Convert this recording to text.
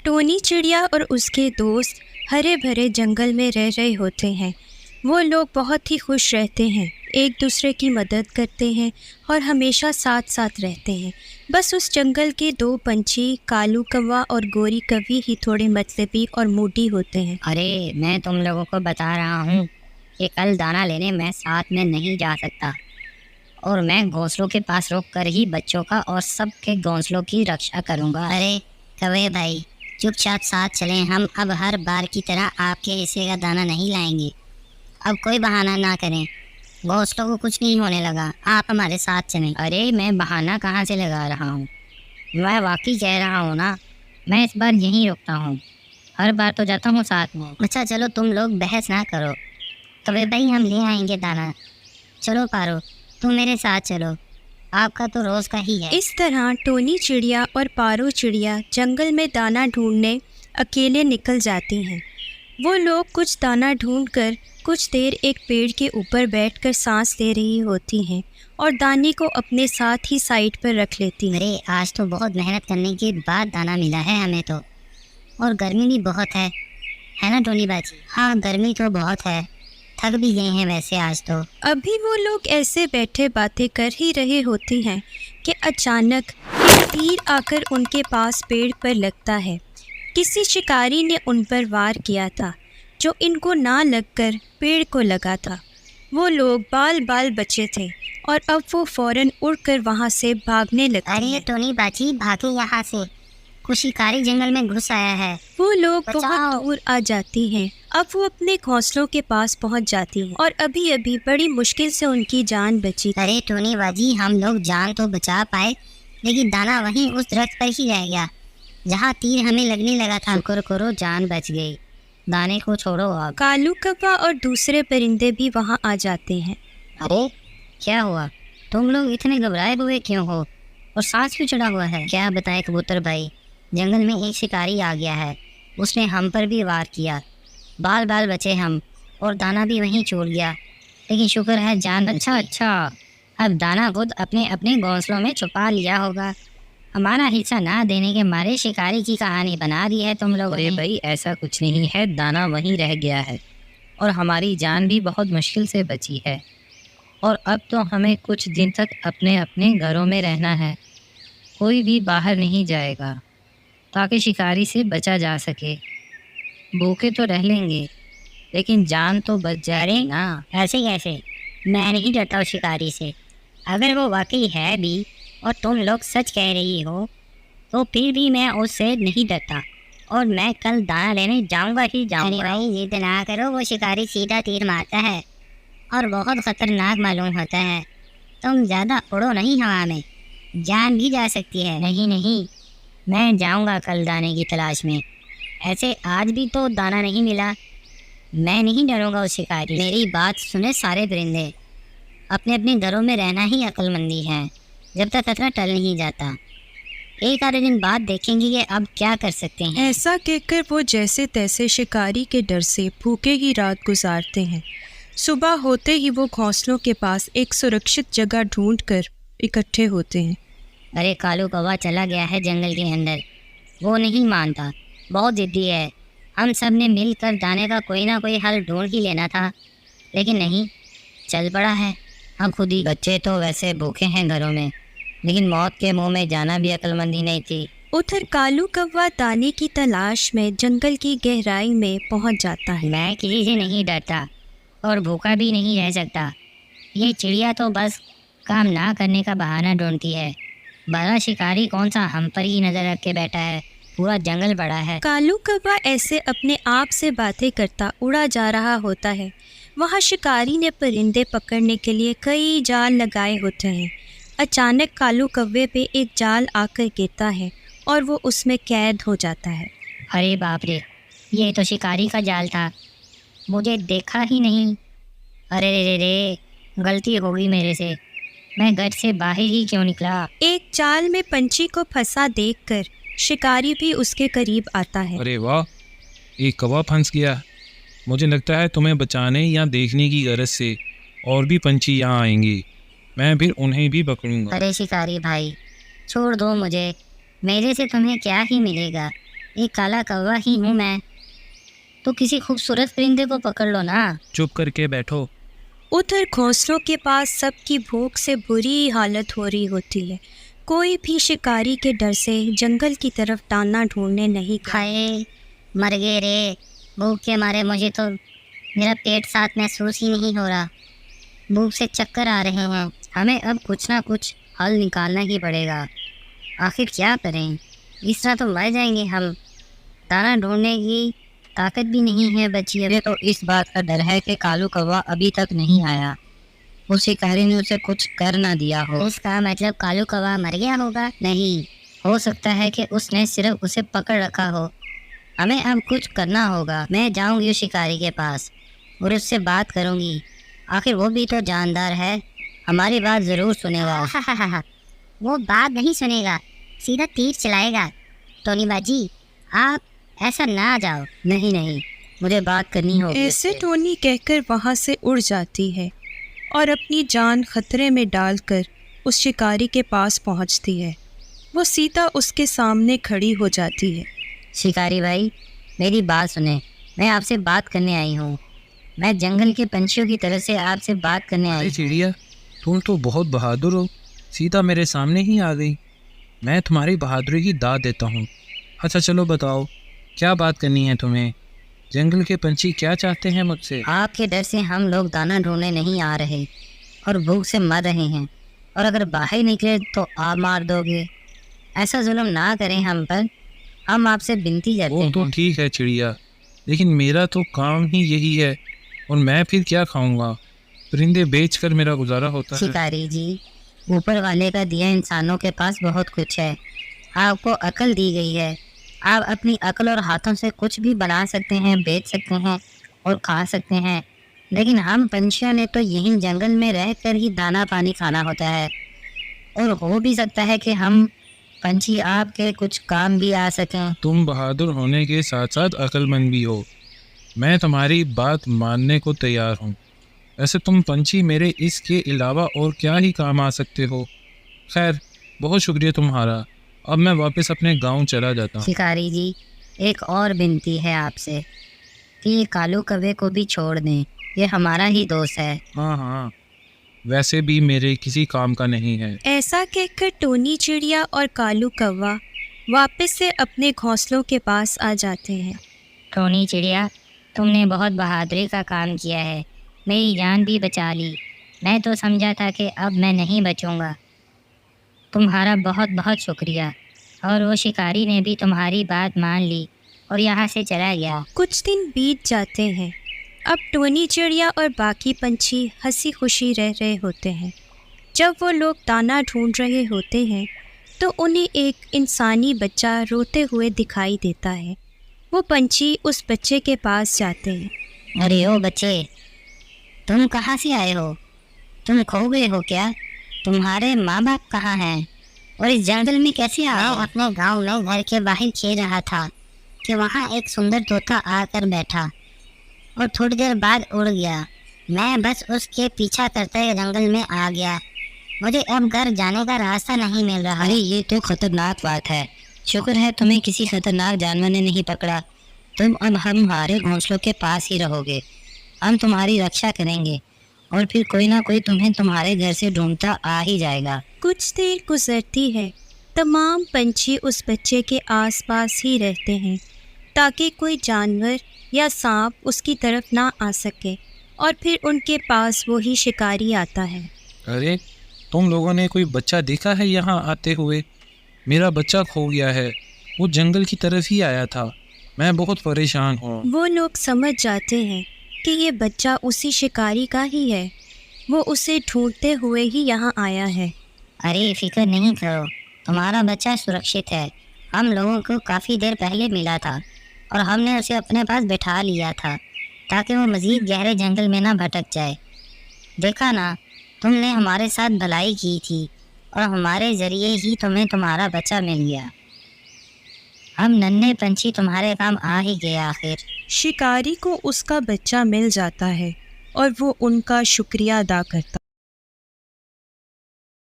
Tony चिड़िया और उसके दोस्त हरे भरे जंगल में रह रहे होते हैं। वो लोग बहुत ही खुश रहते हैं, एक दूसरे की मदद करते हैं और हमेशा साथ साथ रहते हैं। बस उस जंगल के दो पंछी कालू कौवा और गोरी कौवी ही थोड़े मतलबी और मूडी होते हैं। अरे मैं तुम लोगों को बता रहा हूँ कि कल दाना लेने मैं साथ में नहीं जा सकता और मैं घोंसलों के पास रुक कर ही बच्चों का और सबके घोंसलों की रक्षा करूँगा। अरे कौवे भाई, चुपचाप साथ चलें। हम अब हर बार की तरह आपके हिस्से का दाना नहीं लाएंगे। अब कोई बहाना ना करें, घोंसलों को कुछ नहीं होने लगा, आप हमारे साथ चलें। अरे मैं बहाना कहाँ से लगा रहा हूँ, मैं वाकई कह रहा हूँ ना। मैं इस बार यहीं रुकता हूँ, हर बार तो जाता हूँ साथ में। अच्छा चलो तुम लोग बहस ना करो, कौवे भाई हम ले आएंगे दाना। चलो पारो, तुम मेरे साथ चलो, आपका तो रोज़ का ही है। इस तरह टोनी चिड़िया और पारो चिड़िया जंगल में दाना ढूंढने अकेले निकल जाती हैं। वो लोग कुछ दाना ढूंढकर कुछ देर एक पेड़ के ऊपर बैठकर सांस ले रही होती हैं और दाने को अपने साथ ही साइड पर रख लेती हैं। अरे आज तो बहुत मेहनत करने के बाद दाना मिला है हमें तो, और गर्मी भी बहुत है ना टोनी बाजी? हाँ गर्मी तो बहुत है, थक भी गए हैं वैसे आज तो। अभी वो लोग ऐसे बैठे बातें कर ही रहे होते हैं कि अचानक एक तीर आकर उनके पास पेड़ पर लगता है। किसी शिकारी ने उन पर वार किया था, जो इनको ना लगकर पेड़ को लगा था। वो लोग बाल बाल बचे थे और अब वो फौरन उड़कर वहाँ से भागने लगते अरे हैं। टोनी बाजी भागे यहाँ से, कुछ शिकारी जंगल में घुस आया है। वो लोग बचाओ। बहुत दूर आ जाती हैं। अब वो अपने घोंसलों के पास पहुंच जाती हैं और अभी अभी बड़ी मुश्किल से उनकी जान बची। अरे टोनी बाजी हम लोग जान तो बचा पाए, लेकिन दाना वहीं उस दरख्त पर ही रह गया जहाँ तीर हमें लगने लगा था। शुक्र करो जान बच गई, दाने को छोड़ो अब। कालू कौवा और दूसरे परिंदे भी वहाँ आ जाते हैं। अरे क्या हुआ, तुम लोग इतने घबराए हुए क्यों हो और सांस क्यों चढ़ा हुआ है? क्या बताए कबूतर भाई, जंगल में एक शिकारी आ गया है, उसने हम पर भी वार किया, बाल बाल बचे हम और दाना भी वहीं छोड़ गया, लेकिन शुक्र है जान। अच्छा, अब दाना खुद अपने अपने घोंसलों में छुपा लिया होगा। हमारा हिस्सा ना देने के मारे शिकारी की कहानी बना दी है तुम लोग। अरे भाई ऐसा कुछ नहीं है, दाना वहीं रह गया है और हमारी जान भी बहुत मुश्किल से बची है और अब तो हमें कुछ दिन तक अपने अपने घरों में रहना है, कोई भी बाहर नहीं जाएगा ताकि शिकारी से बचा जा सके। भूखे तो रह लेंगे लेकिन जान तो बच जाए ना। ऐसे कैसे? मैं नहीं डरता उस शिकारी से, अगर वो वाकई है भी और तुम लोग सच कह रही हो तो फिर भी मैं उससे नहीं डरता और मैं कल दाना लेने जाऊंगा ही जाऊंगा। अरे भाई जिद ना करो, वो शिकारी सीधा तीर मारता है और बहुत खतरनाक मालूम होता है। तुम ज़्यादा उड़ो नहीं हवा में, जान भी जा सकती है। नहीं, मैं जाऊंगा कल दाने की तलाश में। ऐसे आज भी तो दाना नहीं मिला, मैं नहीं डरूंगा उस शिकारी। मेरी बात सुने सारे परिंदे, अपने अपने घरों में रहना ही अक्लमंदी है जब तक खतरा टल नहीं जाता। एक आधे दिन बाद देखेंगे कि अब क्या कर सकते हैं। ऐसा कहकर वो जैसे तैसे शिकारी के डर से भूखे ही रात गुजारते हैं। सुबह होते ही वो घोंसलों के पास एक सुरक्षित जगह ढूंढकर इकट्ठे होते हैं। अरे कालू कौवा चला गया है जंगल के अंदर, वो नहीं मानता, बहुत जिद्दी है। हम सब ने मिलकर दाने का कोई ना कोई हल ढूंढ ही लेना था, लेकिन नहीं, चल पड़ा है हम खुद ही। बच्चे तो वैसे भूखे हैं घरों में, लेकिन मौत के मुंह में जाना भी अक्लमंदी नहीं थी। उधर कालू कौवा दाने की तलाश में जंगल की गहराई में पहुंच जाता है। मैं किसी से नहीं डरता और भूखा भी नहीं रह सकता। ये चिड़िया तो बस काम ना करने का बहाना ढूंढती है। बड़ा शिकारी कौन सा हम पर ही नजर रख के बैठा है, पूरा जंगल बड़ा है। कालू कौवा ऐसे अपने आप से बातें करता उड़ा जा रहा होता है। वहाँ शिकारी ने परिंदे पकड़ने के लिए कई जाल लगाए होते हैं। अचानक कालू कौवे पे एक जाल आकर गिरता है और वो उसमें कैद हो जाता है। अरे बाप रे, ये तो शिकारी का जाल था, मुझे देखा ही नहीं। अरे रे, गलती हो गई मेरे से, मैं घर से बाहर ही क्यों निकला। एक जाल में पंछी को फंसा देखकर शिकारी भी उसके करीब आता है। अरे वाह, एक कौवा फंस गया। मुझे लगता है तुम्हें बचाने या देखने की गरज से और भी पंछी यहाँ आएंगे, मैं फिर उन्हें भी पकड़ूंगा। अरे शिकारी भाई छोड़ दो मुझे, मेरे से तुम्हें क्या ही मिलेगा, एक काला कौवा ही हूँ मैं। तो किसी खूबसूरत परिंदे को पकड़ लो ना। चुप करके बैठो। उधर घोंसलों के पास सबकी भूख से बुरी हालत हो रही होती है। कोई भी शिकारी के डर से जंगल की तरफ दाना ढूंढने नहीं गया। खाए मर गए रे, भूख के मारे मुझे तो मेरा पेट साफ महसूस ही नहीं हो रहा। भूख से चक्कर आ रहे हैं। हमें अब कुछ ना कुछ हल निकालना ही पड़ेगा। आखिर क्या करें, इस तरह तो मर जाएंगे हम। दाना ढूंढने की ताकत भी नहीं है बची। मुझे तो इस बात का डर है कि कालू कौवा अभी तक नहीं आया। उस शिकारी ने उसे कुछ कर ना दिया हो। उसका मतलब कालू कौवा मर गया होगा? नहीं, हो सकता है कि उसने सिर्फ उसे पकड़ रखा हो। हमें अब कुछ करना होगा। मैं जाऊंगी उस शिकारी के पास और उससे बात करूंगी। आखिर वो भी तो जानदार है, हमारी बात ज़रूर सुनेगा। वो बात नहीं सुनेगा, सीधा तीर चलाएगा। टोनी बाजी, आप ऐसा ना जाओ। नहीं, मुझे बात करनी होगी। ऐसे टोनी कहकर वहाँ से उड़ जाती है और अपनी जान खतरे में डालकर उस शिकारी के पास पहुँचती है। वो सीधा उसके सामने खड़ी हो जाती है। शिकारी भाई, मेरी बात सुने। मैं आपसे बात करने आई हूँ। मैं जंगल के पंछियों की तरफ से आपसे बात करने आई अरे हूँ। चिड़िया, तुम तो बहुत बहादुर हो, सीधा मेरे सामने ही आ गई। मैं तुम्हारी बहादुरी की दाद देता हूँ। अच्छा चलो बताओ, क्या बात करनी है तुम्हें? जंगल के पंछी क्या चाहते हैं मुझसे? आपके डर से हम लोग दाना ढूंढने नहीं आ रहे और भूख से मर रहे हैं, और अगर बाहर निकले तो आप मार दोगे। ऐसा जुल्म ना करें हम पर, हम आपसे विनती करते वो तो हैं। ठीक है चिड़िया, लेकिन मेरा तो काम ही यही है, और मैं फिर क्या खाऊंगा? परिंदे बेचकर मेरा गुजारा होता है। शिकारी जी, ऊपर वाले का दिया इंसानों के पास बहुत कुछ है। आपको अकल दी गई है। आप अपनी अकल और हाथों से कुछ भी बना सकते हैं, बेच सकते हैं और खा सकते हैं। लेकिन हम पंछियों ने तो यहीं जंगल में रहकर ही दाना पानी खाना होता है। और हो भी सकता है कि हम पंछी आपके कुछ काम भी आ सकें। तुम बहादुर होने के साथ साथ अक्लमंद भी हो। मैं तुम्हारी बात मानने को तैयार हूँ। वैसे तुम पंछी मेरे इसके अलावा और क्या ही काम आ सकते हो। खैर, बहुत शुक्रिया तुम्हारा। अब मैं वापस अपने गांव चला जाता हूँ। शिकारी जी, एक और विनती है आपसे कि ये कालू कौवे को भी छोड़ दें। ये हमारा ही दोस्त है। हाँ, वैसे भी मेरे किसी काम का नहीं है। ऐसा कहकर टोनी चिड़िया और कालू कौवा वापस से अपने घोंसलों के पास आ जाते हैं। टोनी चिड़िया, तुमने बहुत बहादुरी का काम किया है, मेरी जान भी बचा ली। मैं तो समझा था कि अब मैं नहीं बचूंगा। तुम्हारा बहुत बहुत शुक्रिया। और वो शिकारी ने भी तुम्हारी बात मान ली और यहाँ से चला गया। कुछ दिन बीत जाते हैं। अब टोनी चिड़िया और बाकी पंछी हंसी खुशी रह रहे होते हैं। जब वो लोग दाना ढूंढ रहे होते हैं तो उन्हें एक इंसानी बच्चा रोते हुए दिखाई देता है। वो पंछी उस बच्चे के पास जाते हैं। अरे ओ बच्चे, तुम कहाँ से आए हो? तुम खो गए हो क्या? तुम्हारे माँ बाप कहाँ हैं? और इस जंगल में कैसे आ गए? अपने गांव में घर के बाहर खेल रहा था कि वहाँ एक सुंदर तोता आकर बैठा और थोड़ी देर बाद उड़ गया। मैं बस उसके पीछा करते हुए जंगल में आ गया। मुझे अब घर जाने का रास्ता नहीं मिल रहा। अरे ये तो खतरनाक बात है। शुक्र है तुम्हें किसी खतरनाक जानवर ने नहीं पकड़ा। तुम अब हमारे घोंसलों के पास ही रहोगे। हम तुम्हारी रक्षा करेंगे और फिर कोई ना कोई तुम्हें तुम्हारे घर से ढूंढता आ ही जाएगा। कुछ देर गुजरती है। तमाम पंछी उस बच्चे के आसपास ही रहते हैं ताकि कोई जानवर या सांप उसकी तरफ ना आ सके, और फिर उनके पास वही शिकारी आता है। अरे, तुम लोगों ने कोई बच्चा देखा है यहाँ आते हुए? मेरा बच्चा खो गया है। वो जंगल की तरफ ही आया था। मैं बहुत परेशान हूँ। वो लोग समझ जाते हैं कि ये बच्चा उसी शिकारी का ही है। वो उसे ढूंढते हुए ही यहाँ आया है। अरे फिक्र नहीं करो, तुम्हारा बच्चा सुरक्षित है। हम लोगों को काफ़ी देर पहले मिला था और हमने उसे अपने पास बैठा लिया था ताकि वो मज़ीद गहरे जंगल में ना भटक जाए। देखा ना, तुमने हमारे साथ भलाई की थी और हमारे ज़रिए ही तुम्हें तुम्हारा बच्चा मिल गया। हम नन्हे पंछी तुम्हारे काम आ ही गए आखिर। शिकारी को उसका बच्चा मिल जाता है और वो उनका शुक्रिया अदा करता